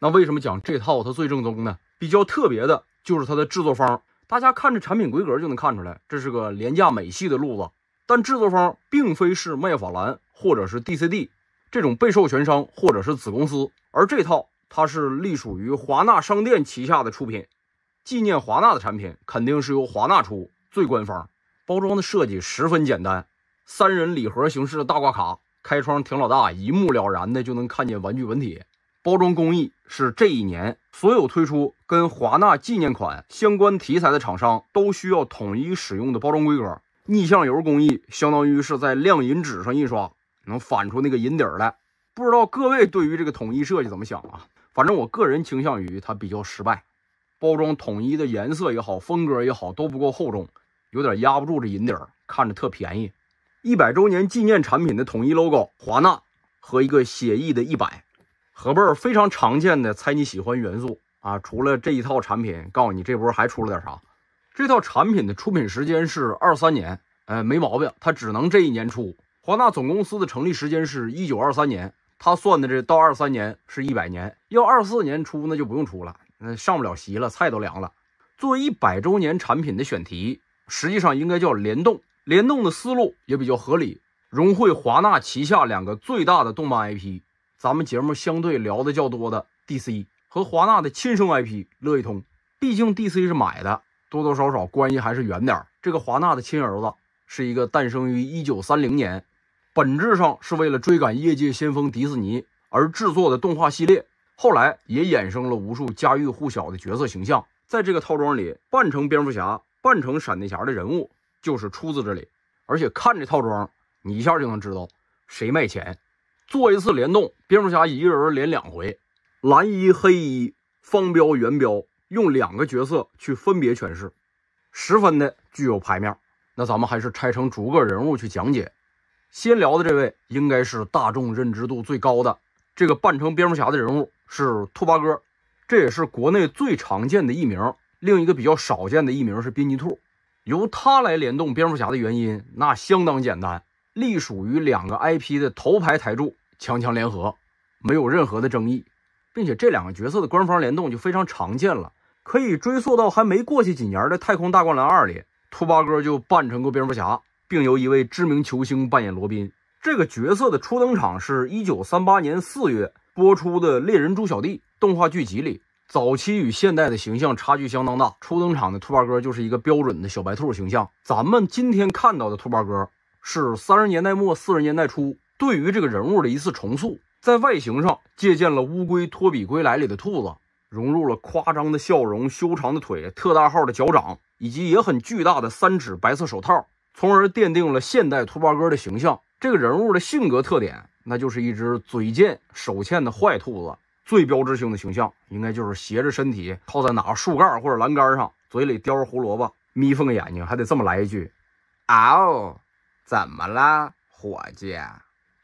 那为什么讲这套它最正宗呢？比较特别的就是它的制作方，大家看着产品规格就能看出来，这是个廉价美系的路子。但制作方并非是麦法兰或者是 DCD 这种被授权商或者是子公司，而这套它是隶属于华纳商店旗下的出品。纪念华纳的产品肯定是由华纳出，最官方。包装的设计十分简单，3人礼盒形式的大挂卡，开窗挺老大，一目了然的就能看见玩具文体。包装工艺是这一年所有推出跟华纳纪念款相关题材的厂商都需要统一使用的包装规格。逆向油工艺相当于是在亮银纸上印刷，能反出那个银底儿来。不知道各位对于这个统一设计怎么想啊？反正我个人倾向于它比较失败。包装统一的颜色也好，风格也好，都不够厚重，有点压不住这银底儿，看着特便宜。100周年纪念产品的统一 logo 华纳和一个写意的100，盒背非常常见的猜你喜欢元素啊。除了这一套产品，告诉你这波还出了点啥。这套产品的出品时间是23年，没毛病，它只能这一年出。华纳总公司的成立时间是1923年，他算的这到23年是100年，要24年出那就不用出了，上不了席了，菜都凉了。作为100周年产品的选题，实际上应该叫联动，联动的思路也比较合理，融汇华纳旗下2个最大的动漫 IP， 咱们节目相对聊的较多的 DC 和华纳的亲生 IP 乐一通。毕竟 DC 是买的，多多少少关系还是远点。这个华纳的亲儿子是一个诞生于1930年，本质上是为了追赶业界先锋迪士尼而制作的动画系列，后来也衍生了无数家喻户晓的角色形象。在这个套装里，扮成蝙蝠侠、扮成闪电侠的人物就是出自这里。而且看这套装，你一下就能知道谁卖钱。做一次联动，蝙蝠侠一个人连2回，蓝衣黑衣，方标圆标，用2个角色去分别诠释，十分的具有排面。那咱们还是拆成逐个人物去讲解。先聊的这位应该是大众认知度最高的，这个扮成蝙蝠侠的人物是兔八哥，这也是国内最常见的艺名。另一个比较少见的艺名是滨崎兔。由他来联动蝙蝠侠的原因那相当简单，隶属于2个 IP 的头牌台柱强强联合，没有任何的争议。并且这2个角色的官方联动就非常常见了，可以追溯到还没过去几年的太空大灌篮2里，兔八哥就扮成过蝙蝠侠，并由一位知名球星扮演罗宾。这个角色的初登场是1938年4月播出的猎人猪小弟动画剧集里，早期与现代的形象差距相当大，初登场的兔八哥就是一个标准的小白兔形象。咱们今天看到的兔八哥是30年代末40年代初对于这个人物的一次重塑，在外形上借鉴了乌龟托比归来里的兔子，融入了夸张的笑容、修长的腿、特大号的脚掌，以及也很巨大的3指白色手套，从而奠定了现代兔八哥的形象。这个人物的性格特点那就是一只嘴贱手欠的坏兔子，最标志性的形象应该就是斜着身体靠在哪个树干或者栏杆上，嘴里叼着胡萝卜，眯缝个眼睛，还得这么来一句嗷，怎么了伙计。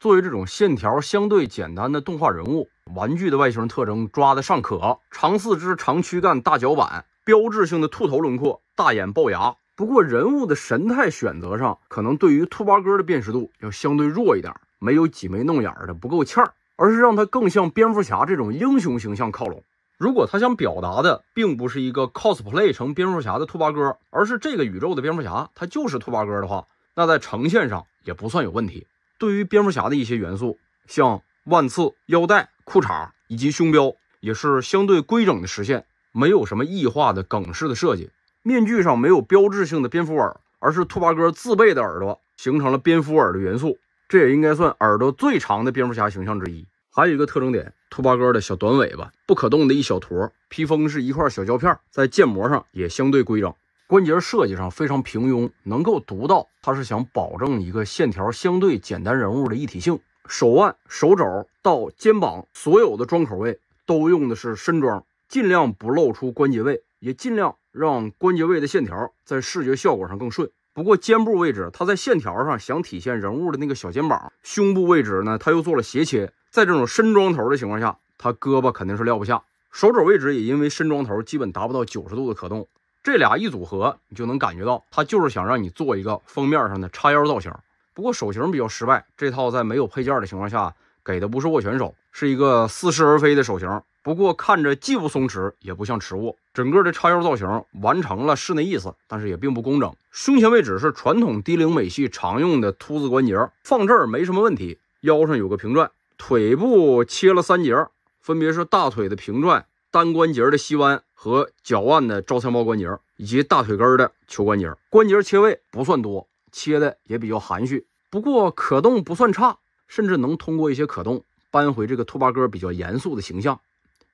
作为这种线条相对简单的动画人物，玩具的外形特征抓得尚可，长四肢、长躯干、大脚板，标志性的兔头轮廓，大眼龅牙。不过人物的神态选择上，可能对于兔八哥的辨识度要相对弱一点，没有挤眉弄眼的不够欠儿，而是让他更像蝙蝠侠这种英雄形象靠拢。如果他想表达的并不是一个 cosplay 成蝙蝠侠的兔八哥，而是这个宇宙的蝙蝠侠他就是兔八哥的话，那在呈现上也不算有问题。对于蝙蝠侠的一些元素，像腕刺、腰带、裤衩以及胸标，也是相对规整的实现，没有什么异化的梗式的设计。面具上没有标志性的蝙蝠耳，而是兔八哥自备的耳朵，形成了蝙蝠耳的元素，这也应该算耳朵最长的蝙蝠侠形象之一。还有一个特征点，兔八哥的小短尾巴，不可动的一小坨，披风是一块小胶片，在建模上也相对规整，关节设计上非常平庸，能够读到它是想保证一个线条相对简单人物的一体性。手腕、手肘到肩膀所有的装口位都用的是深装，尽量不露出关节位，也尽量让关节位的线条在视觉效果上更顺。不过肩部位置它在线条上想体现人物的那个小肩膀，胸部位置呢它又做了斜切，在这种深装头的情况下，它胳膊肯定是撂不下。手肘位置也因为深装头基本达不到90度的可动，这俩一组合，你就能感觉到它就是想让你做一个封面上的叉腰造型。不过手型比较失败，这套在没有配件的情况下给的不是握拳手，是一个似是而非的手型，不过看着既不松弛也不像池卧，整个的叉腰造型完成了是那意思，但是也并不工整。胸前位置是传统低领美系常用的凸字关节，放这儿没什么问题。腰上有个平转，腿部切了3节，分别是大腿的平转、单关节的膝弯和脚腕的招财猫关节，以及大腿根的球关节。关节切位不算多，切的也比较含蓄，不过可动不算差，甚至能通过一些可动扳回这个兔八哥比较严肃的形象，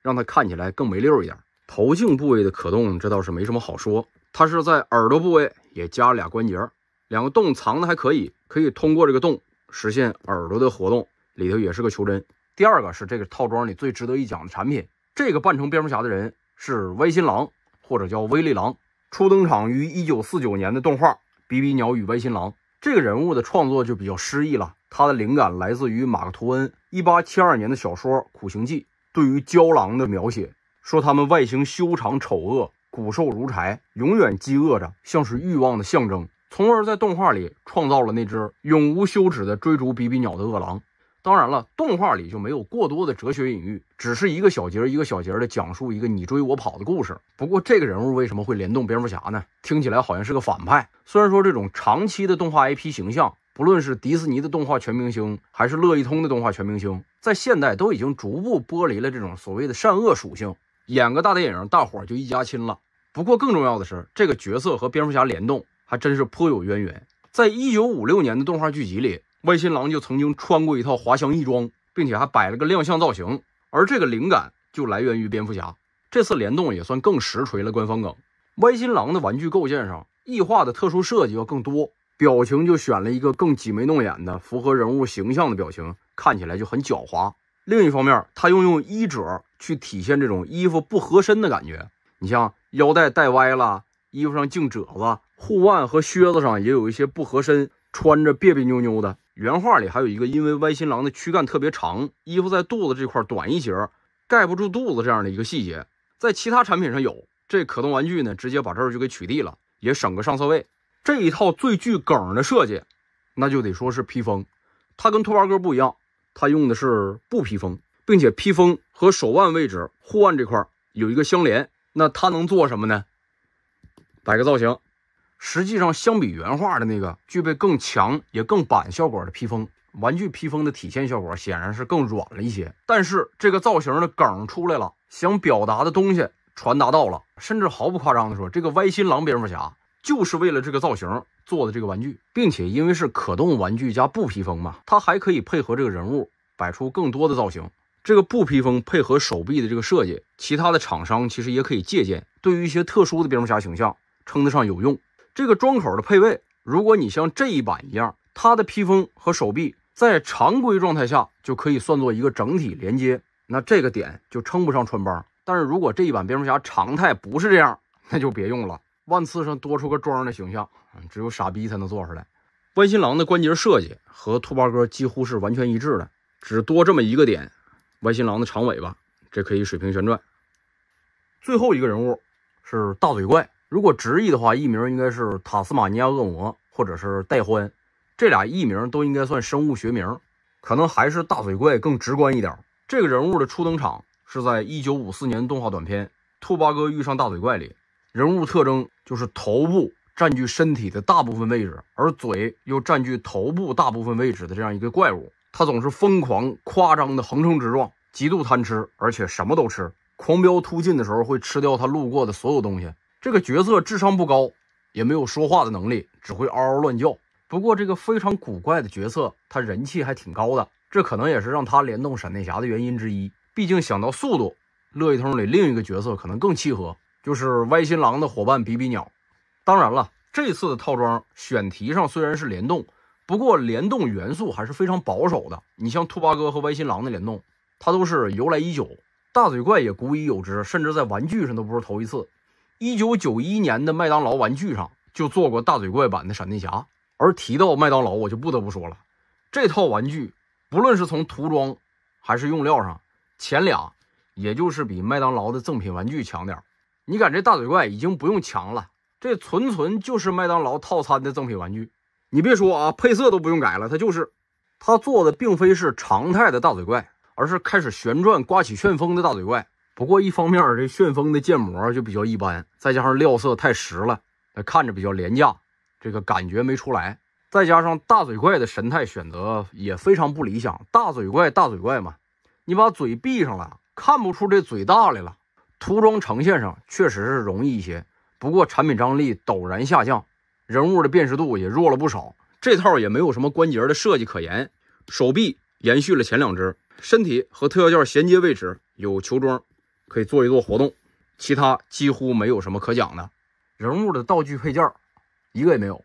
让它看起来更没溜一点。头颈部位的可动这倒是没什么好说，它是在耳朵部位也加了2关节，2个洞藏的还可以，可以通过这个洞实现耳朵的活动，里头也是个球针。第二个是这个套装里最值得一讲的产品，这个扮成蝙蝠侠的人是歪心狼，或者叫威力狼，初登场于1949年的动画《比比鸟与歪心狼》。这个人物的创作就比较诗意了，他的灵感来自于马克·吐温1872年的小说《苦行记》对于郊狼的描写，说他们外形修长丑恶，骨瘦如柴，永远饥饿着，像是欲望的象征，从而在动画里创造了那只永无休止的追逐比比鸟的恶狼。当然了，动画里就没有过多的哲学隐喻，只是一个小节一个小节的讲述一个你追我跑的故事。不过这个人物为什么会联动蝙蝠侠呢？听起来好像是个反派。虽然说这种长期的动画 IP 形象，不论是迪士尼的动画全明星，还是乐一通的动画全明星，在现代都已经逐步剥离了这种所谓的善恶属性，演个大电影大伙儿就一家亲了。不过更重要的是，这个角色和蝙蝠侠联动还真是颇有渊源。在1956年的动画剧集里，歪心狼就曾经穿过一套滑翔翼装，并且还摆了个亮相造型，而这个灵感就来源于蝙蝠侠。这次联动也算更实锤了官方梗。歪心狼的玩具构件上，异化的特殊设计要更多，表情就选了一个更挤眉弄眼的符合人物形象的表情，看起来就很狡猾。另一方面，他又用衣褶去体现这种衣服不合身的感觉，你像腰带带歪了，衣服上净褶子，护腕和靴子上也有一些不合身，穿着别别扭扭的。原画里还有一个因为歪心狼的躯干特别长，衣服在肚子这块短一截，盖不住肚子这样的一个细节，在其他产品上有，这可动玩具呢直接把这儿就给取缔了，也省个上色位。这一套最具梗的设计，那就得说是披风。它跟兔八哥不一样，它用的是布披风，并且披风和手腕位置护腕这块有一个相连。那它能做什么呢？摆个造型。实际上相比原画的那个具备更强也更板效果的披风，玩具披风的体现效果显然是更软了一些，但是这个造型的梗出来了，想表达的东西传达到了，甚至毫不夸张的说，这个歪心狼蝙蝠侠就是为了这个造型做的这个玩具，并且因为是可动玩具加布披风嘛，它还可以配合这个人物摆出更多的造型。这个布披风配合手臂的这个设计，其他的厂商其实也可以借鉴，对于一些特殊的蝙蝠侠形象称得上有用。这个装口的配位，如果你像这一版一样，它的披风和手臂在常规状态下就可以算作一个整体连接，那这个点就称不上穿帮。但是如果这一版蝙蝠侠常态不是这样，那就别用了，万刺上多出个装的形象，只有傻逼才能做出来。歪心狼的关节设计和兔八哥几乎是完全一致的，只多这么一个点，歪心狼的长尾巴，这可以水平旋转。最后一个人物是大嘴怪，如果直译的话，译名应该是塔斯马尼亚恶魔或者是戴欢，这俩译名都应该算生物学名，可能还是大嘴怪更直观一点。这个人物的初登场是在1954年动画短片《兔八哥遇上大嘴怪》里，人物特征就是头部占据身体的大部分位置，而嘴又占据头部大部分位置的这样一个怪物。他总是疯狂夸张的横冲直撞，极度贪吃，而且什么都吃，狂飙突进的时候会吃掉他路过的所有东西。这个角色智商不高，也没有说话的能力，只会嗷嗷乱叫。不过这个非常古怪的角色，他人气还挺高的，这可能也是让他联动闪电侠的原因之一。毕竟想到速度，乐一通里另一个角色可能更契合，就是歪心狼的伙伴比比鸟。当然了，这次的套装选题上虽然是联动，不过联动元素还是非常保守的。你像兔八哥和歪心狼的联动，它都是由来已久，大嘴怪也古已有之，甚至在玩具上都不是头一次。1991年的麦当劳玩具上就做过大嘴怪版的闪电侠。而提到麦当劳，我就不得不说了，这套玩具不论是从涂装还是用料上，前俩也就是比麦当劳的赠品玩具强点。你感这大嘴怪已经不用强了，这纯就是麦当劳套餐的赠品玩具。你别说啊，配色都不用改了，它做的并非是常态的大嘴怪，而是开始旋转刮起旋风的大嘴怪。不过一方面这旋风的建模就比较一般，再加上料色太实了，看着比较廉价，这个感觉没出来。再加上大嘴怪的神态选择也非常不理想，大嘴怪嘛，你把嘴闭上了，看不出这嘴大来了。涂装呈现上确实是容易一些，不过产品张力陡然下降，人物的辨识度也弱了不少。这套也没有什么关节的设计可言，手臂延续了前2只，身体和特效件衔接位置有球桩，可以做一做活动，其他几乎没有什么可讲的。人物的道具配件一个也没有，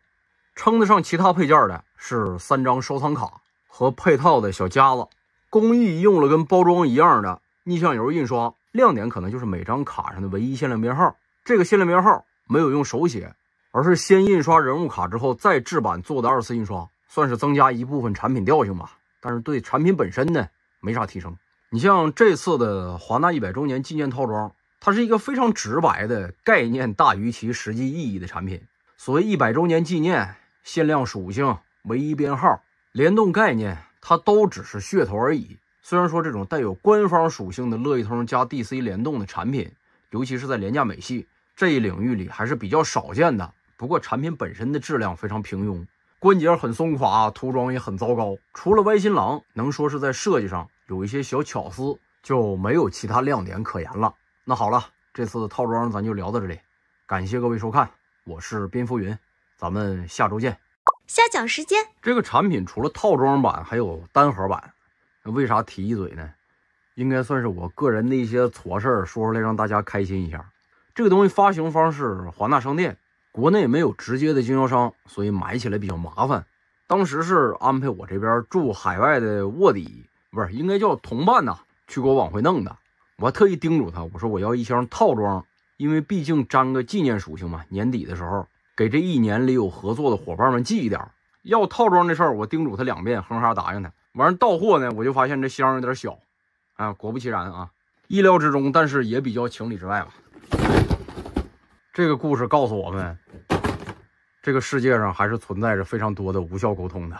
称得上其他配件的是3张收藏卡和配套的小夹子，工艺用了跟包装一样的逆向油印刷，亮点可能就是每张卡上的唯一限量编号。这个限量编号没有用手写，而是先印刷人物卡之后再制版做的2次印刷，算是增加一部分产品调性吧，但是对产品本身呢没啥提升。你像这次的华纳100周年纪念套装，它是一个非常直白的概念大于其实际意义的产品。所谓100周年纪念、限量属性、唯一编号、联动概念，它都只是噱头而已。虽然说这种带有官方属性的乐一通加 DC 联动的产品，尤其是在廉价美系这一领域里还是比较少见的，不过产品本身的质量非常平庸，关节很松垮，涂装也很糟糕。除了歪新郎能说是在设计上有一些小巧思，就没有其他亮点可言了。那好了，这次的套装咱就聊到这里，感谢各位收看，我是蝙蝠云，咱们下周见。下讲时间，这个产品除了套装版还有单盒版，为啥提一嘴呢？应该算是我个人的一些错事儿说出来让大家开心一下。这个东西发行方是华纳商店，国内没有直接的经销商，所以买起来比较麻烦。当时是安排我这边驻海外的卧底，不是应该叫同伴呐，去给我往回弄的。我还特意叮嘱他，我说我要一箱套装，因为毕竟沾个纪念属性嘛，年底的时候给这1年里有合作的伙伴们寄一点。要套装的事儿我叮嘱他2遍，哼哈答应他。完了到货呢，我就发现这箱有点小啊，果不其然啊，意料之中，但是也比较情理之外吧。这个故事告诉我们，这个世界上还是存在着非常多的无效沟通的。